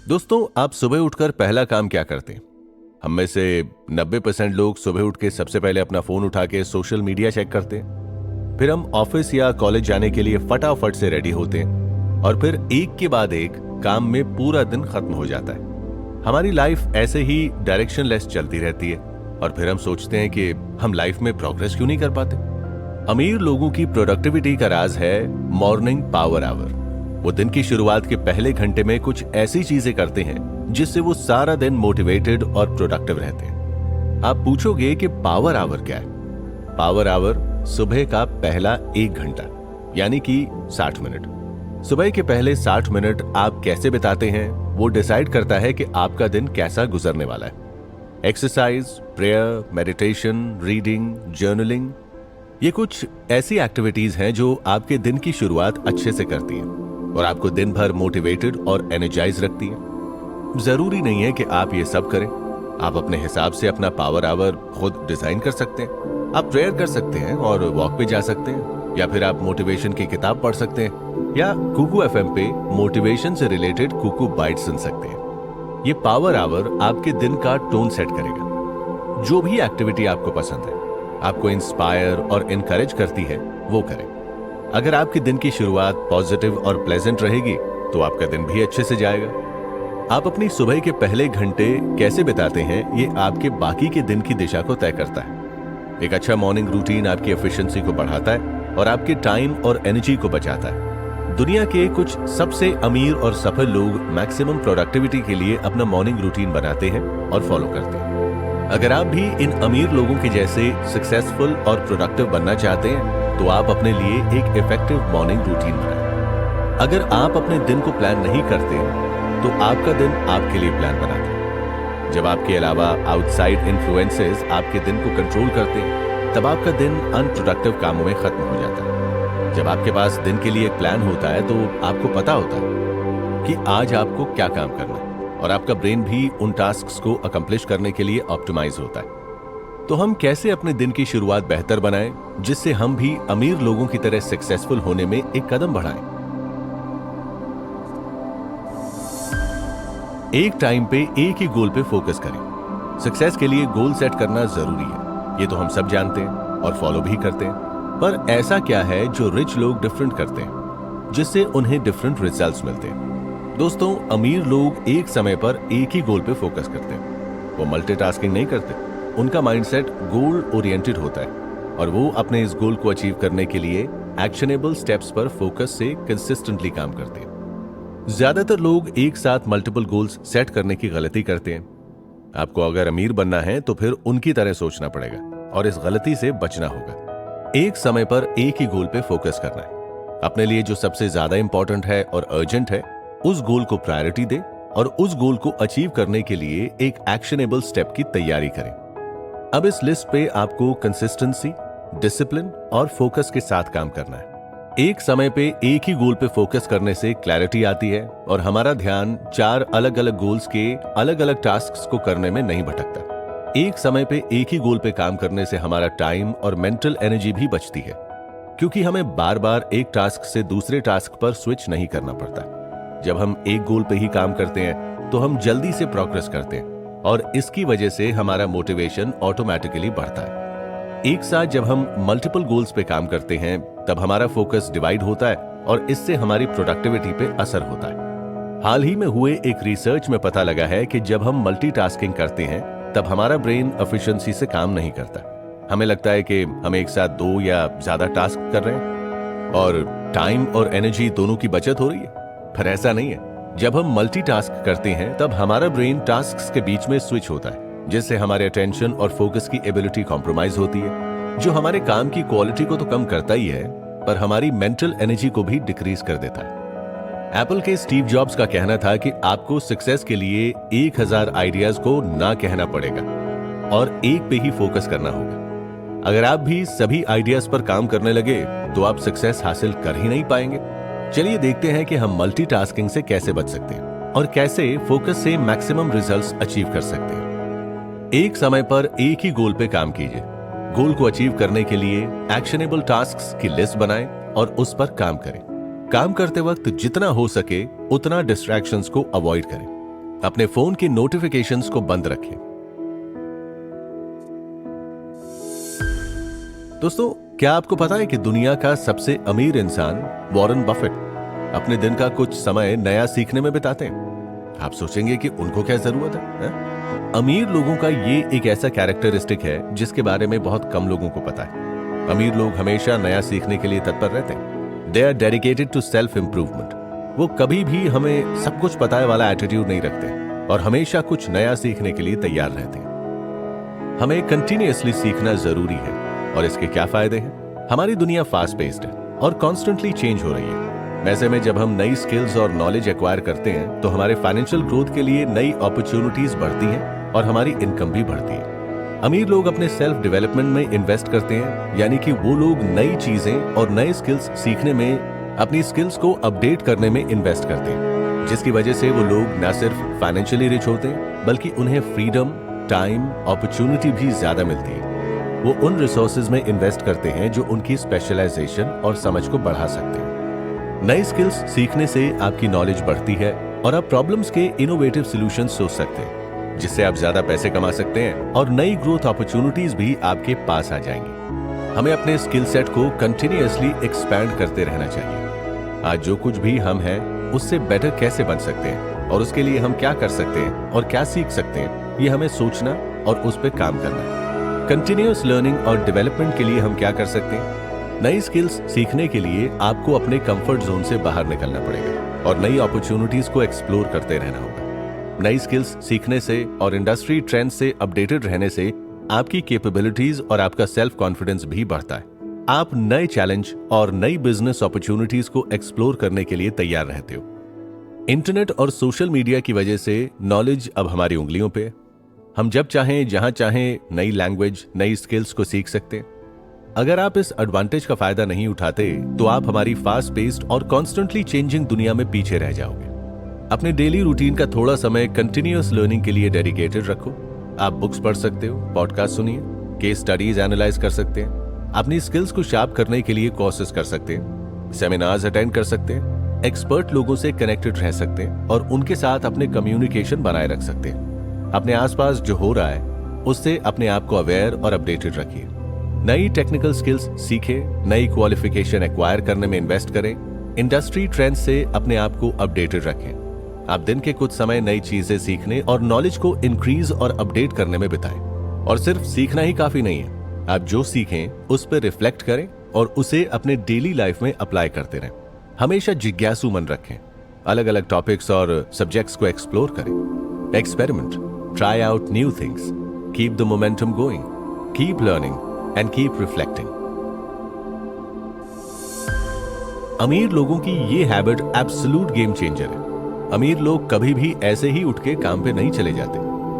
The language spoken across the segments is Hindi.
दोस्तों, आप सुबह उठकर पहला काम क्या करते हैं? हम में से 90% लोग सुबह उठ के सबसे पहले अपना फोन उठा के सोशल मीडिया चेक करते हैं। फिर हम ऑफिस या कॉलेज जाने के लिए फटाफट से रेडी होते हैं और फिर एक के बाद एक काम में पूरा दिन खत्म हो जाता है। हमारी लाइफ ऐसे ही डायरेक्शनलेस चलती रहती है और फिर हम सोचते हैं कि हम लाइफ में प्रोग्रेस क्यों नहीं कर पाते। अमीर लोगों की प्रोडक्टिविटी का राज है मॉर्निंग पावर आवर। वो दिन की शुरुआत के पहले घंटे में कुछ ऐसी चीजें करते हैं जिससे वो सारा दिन मोटिवेटेड और प्रोडक्टिव रहते हैं। आप पूछोगे कि पावर आवर क्या है? पावर आवर सुबह का पहला 1 घंटा यानी कि 60 मिनट। सुबह के पहले 60 मिनट आप कैसे बिताते हैं वो डिसाइड करता है कि आपका दिन कैसा गुजरने वाला है। Exercise, prayer, meditation, reading, journaling, ये कुछ ऐसी एक्टिविटीज हैं जो आपके दिन की शुरुआत अच्छे से करती हैं और आपको दिन भर मोटिवेटेड और एनर्जाइज रखती हैं। जरूरी नहीं है कि आप ये सब करें। आप अपने हिसाब से अपना पावर आवर खुद डिजाइन कर सकते हैं। आप प्रेयर कर सकते हैं और वॉक पे जा सकते हैं, या फिर आप मोटिवेशन की किताब पढ़ सकते हैं, या कुकू एफएम पे मोटिवेशन से रिलेटेड कुकू बाइट सुन सकते हैं। ये पावर आवर आपके दिन का टोन सेट करेगा। जो भी एक्टिविटी आपको पसंद है, आपको इंस्पायर और इनकरेज करती है, वो करें। अगर आपके दिन की शुरुआत पॉजिटिव और प्लेजेंट रहेगी तो आपका दिन भी अच्छे से जाएगा। आप अपनी सुबह के पहले घंटे कैसे बिताते हैं ये आपके बाकी के दिन की दिशा को तय करता है। एक अच्छा मॉर्निंग रूटीन आपकी एफिशिएंसी को बढ़ाता है और आपके टाइम और एनर्जी को बचाता है। दुनिया के कुछ सबसे अमीर और सफल लोग मैक्सिमम प्रोडक्टिविटी के लिए अपना मॉर्निंग रूटीन बनाते हैं और फॉलो करते हैं। अगर आप भी इन अमीर लोगों के जैसे सक्सेसफुल और प्रोडक्टिव बनना चाहते हैं तो आप अपने लिए एक इफेक्टिव मॉर्निंग रूटीन बनाएं। अगर आप अपने दिन को प्लान नहीं करते तो आपका दिन आपके लिए प्लान बनाता है। जब आपके अलावा आउटसाइड इन्फ्लुएंसेस आपके दिन को कंट्रोल करते हैं तब आपका दिन अनप्रोडक्टिव कामों में खत्म हो जाता है। जब आपके पास दिन के लिए एक प्लान होता है तो आपको पता होता है कि आज आपको क्या काम करना है और आपका ब्रेन भी उन टास्क्स को अकम्प्लिश करने के लिए ऑप्टिमाइज होता है। तो हम कैसे अपने दिन की शुरुआत बेहतर बनाएं जिससे हम भी अमीर लोगों की तरह सक्सेसफुल होने में एक कदम बढ़ाएं? एक टाइम पे एक ही गोल पे फोकस करें। सक्सेस के लिए गोल सेट करना जरूरी है, ये तो हम सब जानते हैं और फॉलो भी करते हैं। पर ऐसा क्या है जो रिच लोग डिफरेंट करते हैं जिससे उन्हें डिफरेंट रिजल्ट्स मिलते हैं? दोस्तों, अमीर लोग एक समय पर एक ही गोल पे फोकस करते हैं। वो मल्टीटास्किंग नहीं करते। उनका माइंडसेट गोल ओरिएंटेड होता है और वो अपने इस गोल को अचीव करने के लिए एक्शनेबल स्टेप्स पर फोकस से कंसिस्टेंटली काम करते हैं। ज्यादातर लोग एक साथ मल्टीपल गोल्स सेट करने की गलती करते हैं। आपको अगर अमीर बनना है तो फिर उनकी तरह सोचना पड़ेगा और इस गलती से बचना होगा। एक समय पर एक ही गोल पे फोकस करना है। अपने लिए जो सबसे ज्यादा इंपॉर्टेंट है और अर्जेंट है उस गोल को प्रायोरिटी दें और उस गोल को अचीव करने के लिए एक एक्शनेबल स्टेप की तैयारी करें। अब इस लिस्ट पे आपको कंसिस्टेंसी, डिसिप्लिन और फोकस के साथ काम करना है। एक समय पे एक ही गोल पे फोकस करने से क्लैरिटी आती है और हमारा ध्यान 4 अलग अलग गोल्स के अलग अलग टास्क्स को करने में नहीं भटकता। एक समय पे एक ही गोल पे काम करने से हमारा टाइम और मेंटल एनर्जी भी बचती है, क्योंकि हमें बार बार एक टास्क से दूसरे टास्क पर स्विच नहीं करना पड़ता। जब हम एक गोल पे ही काम करते हैं तो हम जल्दी से प्रोग्रेस करते हैं और इसकी वजह से हमारा मोटिवेशन ऑटोमेटिकली बढ़ता है। एक साथ जब हम मल्टीपल गोल्स पे काम करते हैं तब हमारा फोकस डिवाइड होता है और इससे हमारी प्रोडक्टिविटी पे असर होता है। हाल ही में हुए एक रिसर्च में पता लगा है कि जब हम मल्टीटास्किंग करते हैं तब हमारा ब्रेन एफिशिएंसी से काम नहीं करता। हमें लगता है कि हम एक साथ 2 या ज्यादा टास्क कर रहे हैं और टाइम और एनर्जी दोनों की बचत हो रही है, पर ऐसा नहीं है। जब हम मल्टीटास्क करते हैं तब हमारा ब्रेन टास्क्स के बीच में स्विच होता है, जिससे हमारे अटेंशन और फोकस की एबिलिटी कॉम्प्रोमाइज होती है, जो हमारे काम की क्वालिटी को तो कम करता ही है पर हमारी मेंटल एनर्जी को भी डिक्रीज कर देता है। एप्पल के स्टीव जॉब्स का कहना था कि आपको सक्सेस के लिए 1000 आइडियाज को ना कहना पड़ेगा और एक पे ही फोकस करना होगा। अगर आप भी सभी आइडियाज पर काम करने लगे तो आप सक्सेस हासिल कर ही नहीं पाएंगे। चलिए देखते हैं कि हम मल्टीटास्किंग से कैसे बच सकते हैं और कैसे फोकस से मैक्सिमम रिजल्ट्स अचीव कर सकते हैं। एक समय पर एक ही गोल पे काम कीजिए। गोल को अचीव करने के लिए एक्शनेबल टास्क्स की लिस्ट बनाएं और उस पर काम करें। काम करते वक्त जितना हो सके उतना डिस्ट्रैक्शंस को अवॉइड करें। अपने फोन के नोटिफिकेशंस को बंद रखें। दोस्तों, क्या आपको पता है कि दुनिया का सबसे अमीर इंसान वॉरेन बफेट अपने दिन का कुछ समय नया सीखने में बिताते हैं? आप सोचेंगे कि उनको क्या जरूरत है? अमीर लोगों का ये एक ऐसा कैरेक्टरिस्टिक है जिसके बारे में बहुत कम लोगों को पता है। अमीर लोग हमेशा नया सीखने के लिए तत्पर रहते हैं। They are dedicated to self improvement. वो कभी भी हमें सब कुछ पता है वाला एटीट्यूड नहीं रखते और हमेशा कुछ नया सीखने के लिए तैयार रहते हैं। हमें कंटिन्यूअसली सीखना जरूरी है और इसके क्या फायदे हैं? हमारी दुनिया फास्ट पेस्ड है और कॉन्स्टेंटली चेंज हो रही है। ऐसे में जब हम नई स्किल्स और नॉलेज एक्वायर करते हैं तो हमारे फाइनेंशियल ग्रोथ के लिए नई अपॉर्चुनिटीज बढ़ती हैं और हमारी इनकम भी बढ़ती है। अमीर लोग अपने सेल्फ डेवलपमेंट में इन्वेस्ट करते हैं, यानी कि वो लोग नई चीजें और नए स्किल्स सीखने में, अपनी स्किल्स को अपडेट करने में इन्वेस्ट करते हैं, जिसकी वजह से वो लोग न सिर्फ फाइनेंशियली रिच होते हैं बल्कि उन्हें फ्रीडम, टाइम, अपॉर्चुनिटी भी ज्यादा मिलती है। वो उन रिसोर्सेज में इन्वेस्ट करते हैं जो उनकी स्पेशलाइजेशन और समझ को बढ़ा सकते हैं। नई स्किल्स सीखने से आपकी नॉलेज बढ़ती है और आप प्रॉब्लम्स के इनोवेटिव सॉल्यूशंस सोच सकते हैं, जिससे आप ज्यादा पैसे कमा सकते हैं और नई ग्रोथ अपॉर्चुनिटीज भी आपके पास आ जाएंगी। हमें अपने स्किल सेट को कंटिन्यूअसली एक्सपैंड करते रहना चाहिए। आज जो कुछ भी हम हैं उससे बेटर कैसे बन सकते हैं और उसके लिए हम क्या कर सकते हैं और क्या सीख सकते हैं, ये हमें सोचना और उस पर काम करना। कंटिन्यूअस लर्निंग और डेवलपमेंट के लिए हम क्या कर सकते हैं? नई स्किल्स सीखने के लिए आपको अपने कंफर्ट जोन से बाहर निकलना पड़ेगा और नई अपॉर्चुनिटीज को एक्सप्लोर करते रहना होगा। नई स्किल्स सीखने से और इंडस्ट्री ट्रेंड से अपडेटेड रहने से आपकी कैपेबिलिटीज और आपका सेल्फ कॉन्फिडेंस भी बढ़ता है। आप नए चैलेंज और नई बिजनेस अपॉर्चुनिटीज को एक्सप्लोर करने के लिए तैयार रहते हो। इंटरनेट और सोशल मीडिया की वजह से नॉलेज अब हमारी उंगलियों पे है। हम जब चाहें, जहां चाहें नई लैंग्वेज, नई स्किल्स को सीख सकते हैं। अगर आप इस एडवांटेज का फायदा नहीं उठाते तो आप हमारी फास्ट पेस्ड और कॉन्स्टेंटली चेंजिंग दुनिया में पीछे रह जाओगे। अपने डेली रूटीन का थोड़ा समय कंटिन्यूअस लर्निंग के लिए डेडिकेटेड रखो। आप बुक्स पढ़ सकते हो, पॉडकास्ट सुनिए, केस स्टडीज एनालाइज कर सकते हैं, अपनी स्किल्स को शार्प करने के लिए कोर्सेज कर सकते हैं, सेमिनार्स अटेंड कर सकते हैं, एक्सपर्ट लोगों से कनेक्टेड रह सकते हैं और उनके साथ अपने कम्युनिकेशन बनाए रख सकते हैं। अपने आसपास जो हो रहा है उससे अपने आप को अवेयर और अपडेटेड रखिए। नई टेक्निकल स्किल्स सीखें, नई क्वालिफिकेशन एक्वायर करने में इन्वेस्ट करें, इंडस्ट्री ट्रेंड से अपने आप को अपडेटेड रखें। आप दिन के कुछ समय नई चीजें सीखने और नॉलेज को इंक्रीज और अपडेट करने में बिताएं। और सिर्फ सीखना ही काफी नहीं है, आप जो सीखें उस पर रिफ्लेक्ट करें और उसे अपने डेली लाइफ में अप्लाई करते रहें। हमेशा जिज्ञासु मन रखें, अलग अलग टॉपिक्स और सब्जेक्ट्स को एक्सप्लोर करें, experiment, try out new things, keep the momentum going, keep learning and keep reflecting. अमीर लोगों की ये हैबिट एब्सोल्यूट गेम चेंजर है। अमीर लोग कभी भी ऐसे ही उठ के काम पे नहीं चले जाते,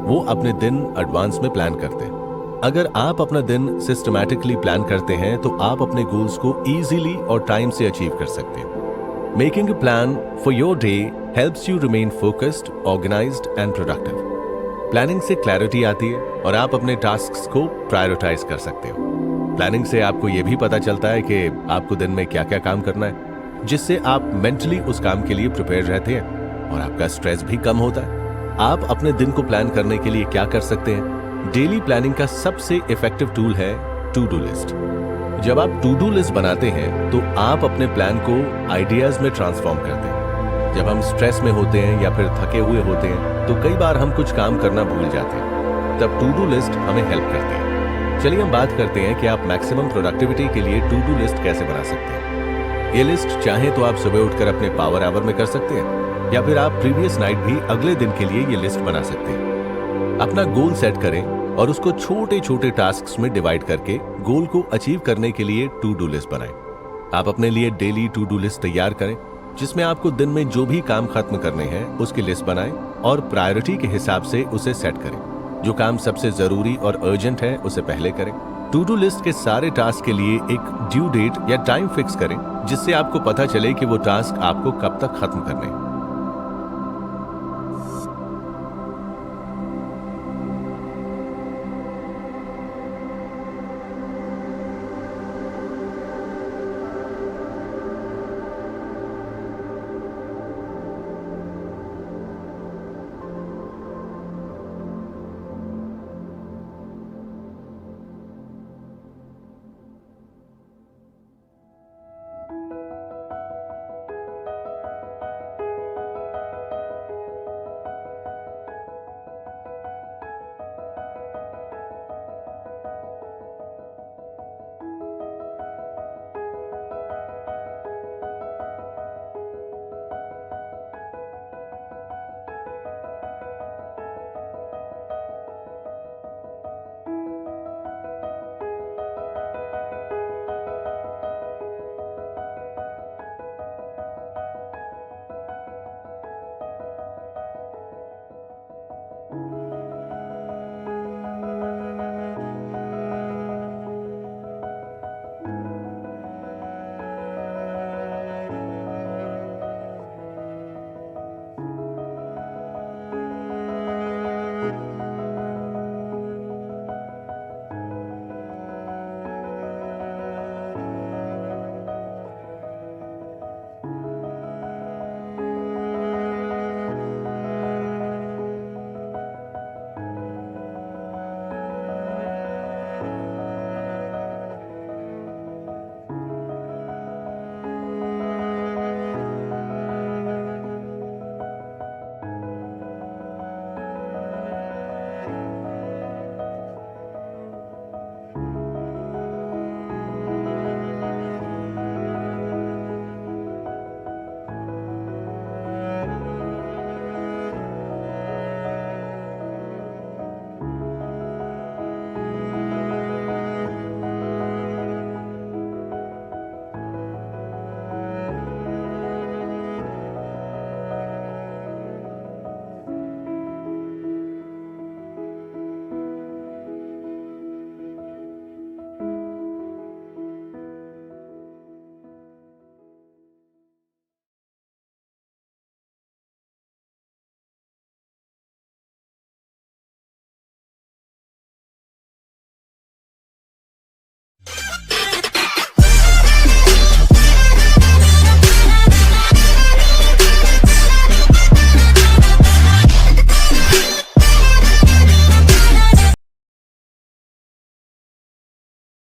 वो अपने दिन एडवांस में प्लान करते हैं। अगर आप अपना दिन सिस्टमैटिकली प्लान करते हैं तो आप अपने गोल्स को इजीली और टाइम से अचीव कर सकते हैं। Making a plan for your day helps you remain focused, organized and productive. Planning से क्लैरिटी आती है और आप अपने टास्क्स को प्रायोरिटाइज कर सकते हो। प्लानिंग से आपको यह भी पता चलता है कि आपको दिन में क्या क्या काम करना है, जिससे आप मेंटली उस काम के लिए प्रिपेयर रहते हैं और आपका स्ट्रेस भी कम होता है। आप अपने दिन को प्लान करने के लिए क्या कर सकते हैं? डेली प्लानिंग का सबसे इफेक्टिव टूल है टू डू लिस्ट। जब आप टू डू लिस्ट बनाते हैं तो आप अपने प्लान को आइडियाज में ट्रांसफॉर्म करते हैं। जब हम स्ट्रेस में होते हैं या फिर थके हुए होते हैं तो कई बार हम कुछ काम करना भूल जाते हैं, तब टू डू लिस्ट हमें हेल्प करती है। चलिए हम बात करते हैं कि आप मैक्सिमम प्रोडक्टिविटी के लिए टू डू लिस्ट कैसे बना सकते हैं। ये लिस्ट चाहे तो आप सुबह उठकर अपने पावर आवर में कर सकते हैं या फिर आप प्रीवियस नाइट भी अगले दिन के लिए ये लिस्ट बना सकते हैं। अपना गोल सेट करें और उसको छोटे छोटे टास्क्स में डिवाइड करके गोल को अचीव करने के लिए टू डू लिस्ट बनाएं। आप अपने लिए डेली टू डू लिस्ट तैयार करें जिसमें आपको दिन में जो भी काम खत्म करने हैं उसकी लिस्ट बनाएं और प्रायोरिटी के हिसाब से उसे सेट करें। जो काम सबसे जरूरी और अर्जेंट है उसे पहले करें। टू डू लिस्ट के सारे टास्क के लिए एक ड्यू डेट या टाइम फिक्स करें जिससे आपको पता चले कि वो टास्क आपको कब तक खत्म करने हैं।